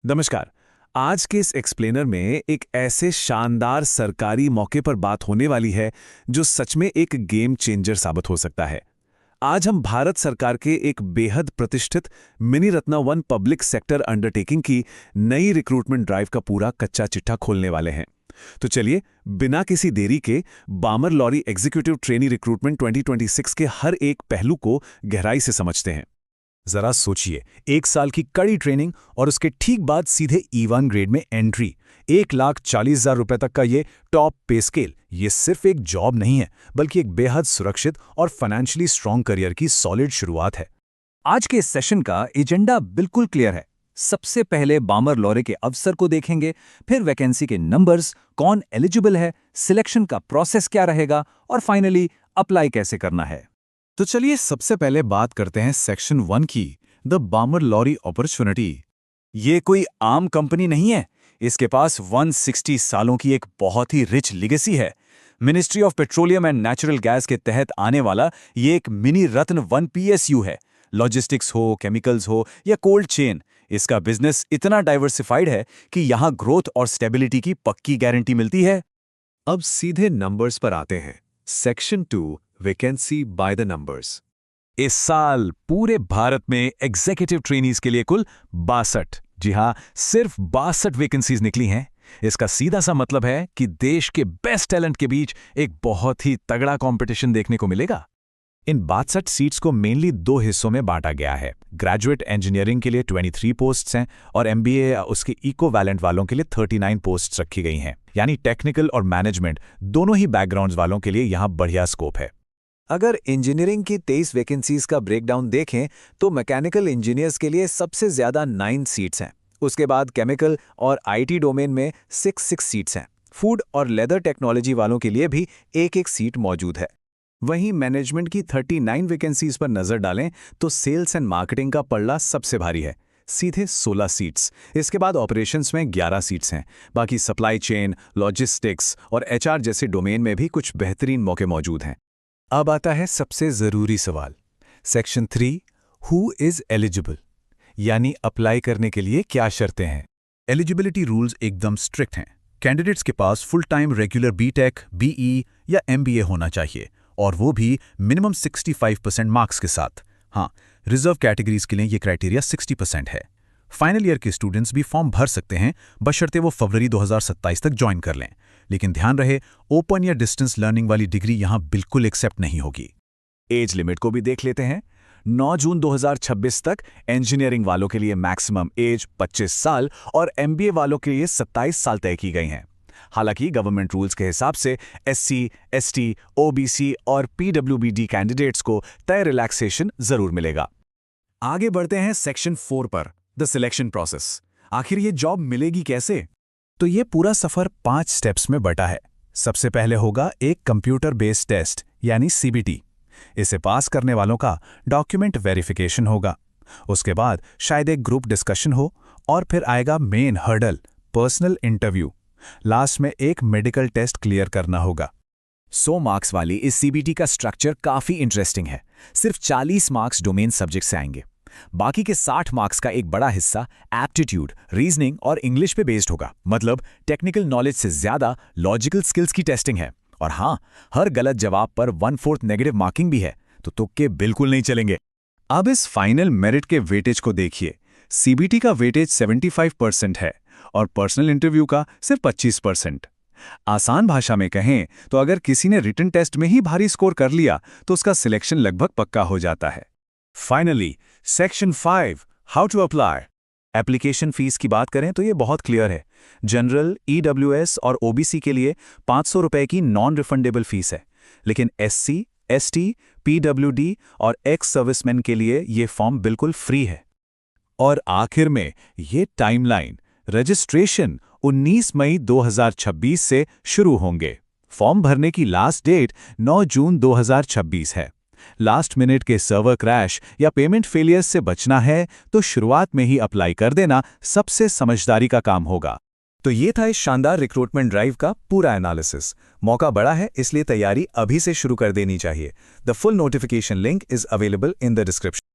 नमस्कार। आज के इस एक्सप्लेनर में एक ऐसे शानदार सरकारी मौके पर बात होने वाली है जो सच में एक गेम चेंजर साबित हो सकता है। आज हम भारत सरकार के एक बेहद प्रतिष्ठित mini Ratna one public sector undertaking की नई रिक्रूटमेंट ड्राइव का पूरा कच्चा चिट्ठा खोलने वाले हैं। तो चलिए, बिना किसी देरी के बामर लॉरी एग्जीक्यूटिव ट्रेनी रिक्रूटमेंट 2026 के हर एक पहलू को गहराई से समझते हैं। जरा सोचिए, 1 साल की कड़ी ट्रेनिंग और उसके ठीक बाद सीधे E1 ग्रेड में एंट्री। 1,40,000 रुपए तक का ये टॉप पे स्केल, ये सिर्फ एक जॉब नहीं है बल्कि एक बेहद सुरक्षित और फाइनेंशियली स्ट्रॉन्ग करियर की सॉलिड शुरुआत है। आज के इस सेशन का एजेंडा बिल्कुल क्लियर है। सबसे पहले बामर लॉरे के अवसर को देखेंगे, फिर वैकेंसी के नंबर्स, कौन एलिजिबल है, सिलेक्शन का प्रोसेस क्या रहेगा और फाइनली अप्लाई कैसे करना है। तो चलिए सबसे पहले बात करते हैं सेक्शन 1 की, द बामर लॉरी अपॉर्चुनिटी। ये कोई आम कंपनी नहीं है, इसके पास 160 सालों की एक बहुत ही रिच लिगेसी है। Ministry of petroleum and natural gas के तहत आने वाला ये एक मिनी रत्न 1 PSU है। लॉजिस्टिक्स हो, केमिकल्स हो या कोल्ड चेन, इसका बिजनेस इतना डाइवर्सिफाइड है कि यहाँ ग्रोथ और स्टेबिलिटी की पक्की गारंटी मिलती है। अब सीधे नंबर्स पर आते हैं। Section 2, vacancy by the numbers. इस साल पूरे भारत में एग्जीक्यूटिव ट्रेनीज के लिए कुल 62, जी हां, सिर्फ 62 वैकेंसीज निकली हैं। इसका सीधा सा मतलब है कि देश के बेस्ट टैलेंट के बीच एक बहुत ही तगड़ा कंपटीशन देखने को मिलेगा। इन 62 सीट्स को मेनली 2 हिस्सों में बांटा गया है। ग्रेजुएट इंजीनियरिंग के लिए 23 पोस्ट्स हैं और MBA या उसके इकोवैलेंट वालों के लिए 39 पोस्ट्स रखी गई हैं। यानी टेक्निकल और मैनेजमेंट दोनों ही बैकग्राउंड्स वालों के लिए यहां बढ़िया स्कोप है। अगर इंजीनियरिंग की 23 वैकेंसीज का ब्रेकडाउन देखें तो मैकेनिकल इंजीनियर्स के लिए सबसे ज्यादा 9 सीट्स हैं। उसके बाद केमिकल और IT डोमेन में 6 सीट्स हैं। फूड और लेदर टेक्नोलॉजी वालों के लिए भी एक सीट मौजूद है। वहीं मैनेजमेंट की 39 वैकेंसीज पर नजर डालें तो सेल्स एंड मार्केटिंग का पल्ला सबसे भारी है, सीधे 16 सीट्स। इसके बाद ऑपरेशंस में 11 सीट्स हैं। बाकी सप्लाई चेन, लॉजिस्टिक्स और HR जैसे डोमेन में भी कुछ बेहतरीन मौके मौजूद हैं। अब आता है सबसे जरूरी सवाल, सेक्शन 3, हु इज एलिजिबल, यानी अप्लाई करने के लिए क्या शर्तें हैं। एलिजिबिलिटी रूल्स एकदम स्ट्रिक्ट हैं। कैंडिडेट्स के पास full time regular BTech, BE या MBA होना चाहिए और वो भी मिनिमम 65% मार्क्स के साथ। हाँ, रिजर्व कैटेगरीज के लिए ये क्राइटेरिया 60% है। फाइनल ईयर के स्टूडेंट्स भी फॉर्म भर सकते हैं, बशर्ते वो फरवरी 2027 तक ज्वाइन कर लें। लेकिन ध्यान रहे, ओपन या डिस्टेंस लर्निंग वाली डिग्री यहां बिल्कुल एक्सेप्ट नहीं होगी। एज लिमिट को भी देख लेते हैं। 9 जून 2026 तक इंजीनियरिंग वालों के लिए मैक्सिमम एज 25 साल और MBA वालों के लिए 27 साल तय की गई हैं। हालांकि गवर्नमेंट रूल्स के हिसाब से SC, ST, OBC और PWBD कैंडिडेट्स को तय रिलैक्सेशन जरूर मिलेगा। आगे बढ़ते हैं सेक्शन 4 पर, द सिलेक्शन प्रोसेस। आखिर ये जॉब मिलेगी कैसे? तो ये पूरा सफर 5 स्टेप्स में बटा है। सबसे पहले होगा एक कंप्यूटर बेस्ड टेस्ट यानी CBT। इसे पास करने वालों का डॉक्यूमेंट वेरिफिकेशन होगा। उसके बाद शायद एक ग्रुप डिस्कशन हो और फिर आएगा main hurdle, personal interview. Last में एक मेडिकल टेस्ट क्लियर करना होगा। 100 मार्क्स वाली इस CBT का स्ट्रक्चर काफी इंटरेस्टिंग है। सिर्फ 40 मार्क्स डोमेन सब्जेक्ट से आएंगे। बाकी के 60 मार्क्स का एक बड़ा हिस्सा एप्टीट्यूड, रीजनिंग और इंग्लिश पे बेस्ड होगा। मतलब टेक्निकल नॉलेज से ज्यादा लॉजिकल स्किल्स की टेस्टिंग है। और हाँ, हर गलत जवाब पर 1/4 नेगेटिव मार्किंग भी है, तो तुक्के बिल्कुल नहीं चलेंगे। अब इस फाइनल मेरिट के वेटेज को देखिए। CBT का वेटेज 75% है और पर्सनल इंटरव्यू का सिर्फ 25%। आसान भाषा में कहें तो अगर किसी ने रिटन टेस्ट में ही भारी स्कोर कर लिया तो उसका सिलेक्शन लगभग पक्का हो जाता है। Finally section 5, how to apply. Application fees की बात करें तो ये बहुत क्लियर है। जनरल, EWS और OBC के लिए 500 रुपए की नॉन रिफंडेबल फीस है, लेकिन SC, ST, PWD और एक्स सर्विसमैन के लिए ये फॉर्म बिल्कुल फ्री है। और आखिर में ये टाइमलाइन, रजिस्ट्रेशन 19 मई 2026 से शुरू होंगे। फॉर्म भरने की लास्ट डेट 9 जून 2026 है। लास्ट मिनट के सर्वर क्रैश या पेमेंट फेलियर से बचना है तो शुरुआत में ही अप्लाई कर देना सबसे समझदारी का काम होगा। तो ये था इस शानदार रिक्रूटमेंट ड्राइव का पूरा एनालिसिस। मौका बड़ा है, इसलिए तैयारी अभी से शुरू कर देनी चाहिए। The full notification link is available in the description.